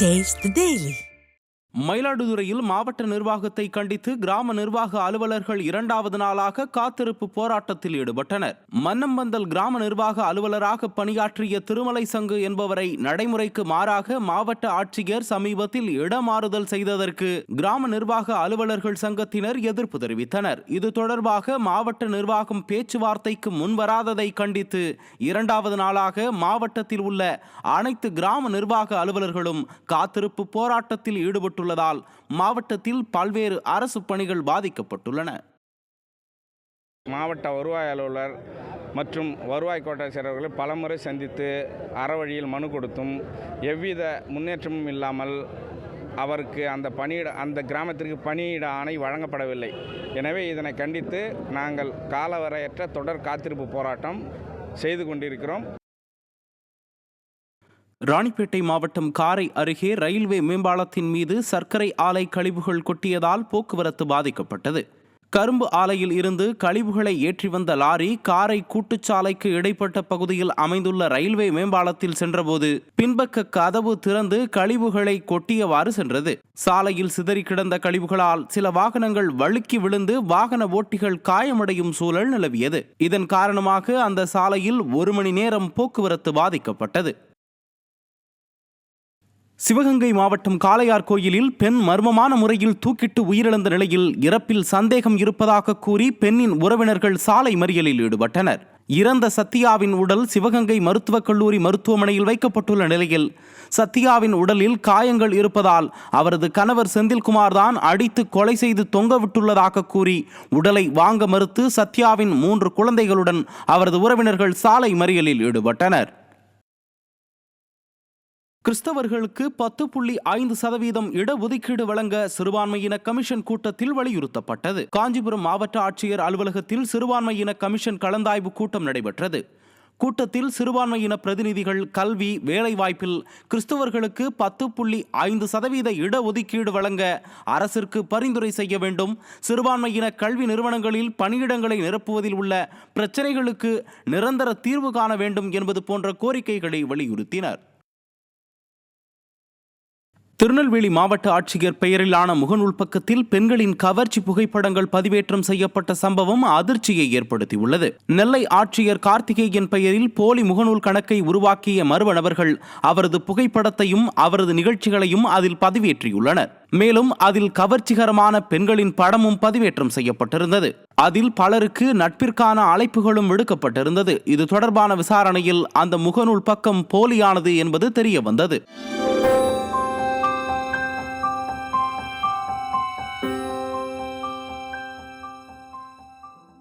Taste the Daily. மயிலாடுதுறையில் மாவட்ட நிர்வாகத்தை கண்டித்து கிராம நிர்வாக அலுவலர்கள் இரண்டாவது நாளாக காத்திருப்பு போராட்டத்தில் ஈடுபட்டனர். மன்னம்பந்தல் கிராம நிர்வாக அலுவலராக பணியாற்றிய திருமலை சங்கு என்பவரை நடைமுறைக்கு மாறாக மாவட்ட ஆட்சியர் சமீபத்தில் இடமாறுதல் செய்ததற்கு கிராம நிர்வாக அலுவலர்கள் சங்கத்தினர் எதிர்ப்பு தெரிவித்தனர். இது தொடர்பாக மாவட்ட நிர்வாகம் பேச்சுவார்த்தைக்கு முன்வராததை கண்டித்து இரண்டாவது நாளாக மாவட்டத்தில் உள்ள அனைத்து கிராம நிர்வாக அலுவலர்களும் காத்திருப்பு போராட்டத்தில் ஈடுபட்டு மாவட்டத்தில் பல்வேறு அரசு பணிகள் பாதிக்கப்பட்டுள்ளன. மாவட்ட வருவாய் அலுவலர் மற்றும் வருவாய் கோட்ட செயலர்களை பலமுறை சந்தித்து அறவழியில் மனு கொடுத்தும் எவ்வித முன்னேற்றமும் இல்லாமல் அவருக்கு அந்த கிராமத்திற்கு பணியிட ஆணை வழங்கப்படவில்லை. எனவே இதனை கண்டித்து நாங்கள் காலவரையற்ற தொடர் காத்திருப்பு போராட்டம் செய்து கொண்டிருக்கிறோம். ராணிப்பேட்டை மாவட்டம் காரை அருகே ரயில்வே மேம்பாலத்தின் மீது சர்க்கரை ஆலை கழிவுகள் கொட்டியதால் போக்குவரத்து பாதிக்கப்பட்டது. கரும்பு ஆலையில் இருந்து கழிவுகளை ஏற்றி வந்த லாரி காரை கூட்டுச்சாலைக்கு இடைப்பட்ட பகுதியில் அமைந்துள்ள ரயில்வே மேம்பாலத்தில் சென்றபோது பின்பக்க கதவு திறந்து கழிவுகளை கொட்டியவாறு சென்றது. சாலையில் சிதறி கிடந்த கழிவுகளால் சில வாகனங்கள் வழுக்கி விழுந்து வாகன ஓட்டிகள் காயமடையும் சூழல் நிலவியது. இதன் காரணமாக அந்த சாலையில் 1 மணி நேரம் போக்குவரத்து பாதிக்கப்பட்டது. சிவகங்கை மாவட்டம் காளையார் கோயிலில் பெண் மர்மமான முறையில் தூக்கிட்டு உயிரிழந்த நிலையில் இறப்பில் சந்தேகம் இருப்பதாக கூறி பெண்ணின் உறவினர்கள் சாலை மறியலில் ஈடுபட்டனர். இறந்த சத்யாவின் உடல் சிவகங்கை மருத்துவக் கல்லூரி மருத்துவமனையில் வைக்கப்பட்டுள்ள நிலையில் சத்யாவின் உடலில் காயங்கள் இருப்பதால் அவரது கணவர் செந்தில்குமார் தான் அடித்து கொலை செய்து தொங்கவிட்டுள்ளதாக கூறி உடலை வாங்க மறுத்து சத்யாவின் 3 குழந்தைகளுடன் அவரது உறவினர்கள் சாலை மறியலில் ஈடுபட்டனர். கிறிஸ்தவர்களுக்கு 10.5% இடஒதுக்கீடு வழங்க சிறுபான்மையின கமிஷன் கூட்டத்தில் வலியுறுத்தப்பட்டது. காஞ்சிபுரம் மாவட்ட ஆட்சியர் அலுவலகத்தில் சிறுபான்மையின கமிஷன் கலந்தாய்வு கூட்டம் நடைபெற்றது. கூட்டத்தில் சிறுபான்மையின பிரதிநிதிகள் கல்வி வேலைவாய்ப்பில் கிறிஸ்தவர்களுக்கு 10.5% இடஒதுக்கீடு வழங்க அரசிற்கு பரிந்துரை செய்ய வேண்டும், சிறுபான்மையின கல்வி நிறுவனங்களில் பணியிடங்களை நிரப்புவதில் உள்ள பிரச்சினைகளுக்கு நிரந்தர தீர்வு காண வேண்டும் என்பது போன்ற கோரிக்கைகளை வலியுறுத்தினர். திருநெல்வேலி மாவட்ட ஆட்சியர் பெயரிலான முகநூல் பக்கத்தில் பெண்களின் கவர்ச்சி புகைப்படங்கள் பதிவேற்றம் செய்யப்பட்ட சம்பவம் அதிர்ச்சியை ஏற்படுத்தியுள்ளது. நெல்லை ஆட்சியர் கார்த்திகேயன் பெயரில் போலி முகநூல் கணக்கை உருவாக்கிய மர்ம நபர்கள் அவரது புகைப்படத்தையும் அவரது நிகழ்ச்சிகளையும் அதில் பதிவேற்றியுள்ளனர். மேலும் அதில் கவர்ச்சிகரமான பெண்களின் படமும் பதிவேற்றம் செய்யப்பட்டிருந்தது. அதில் பலருக்கு நட்பிற்கான அழைப்புகளும் விடுக்கப்பட்டிருந்தது. இது தொடர்பான விசாரணையில் அந்த முகநூல் பக்கம் போலியானது என்பது தெரிய வந்தது.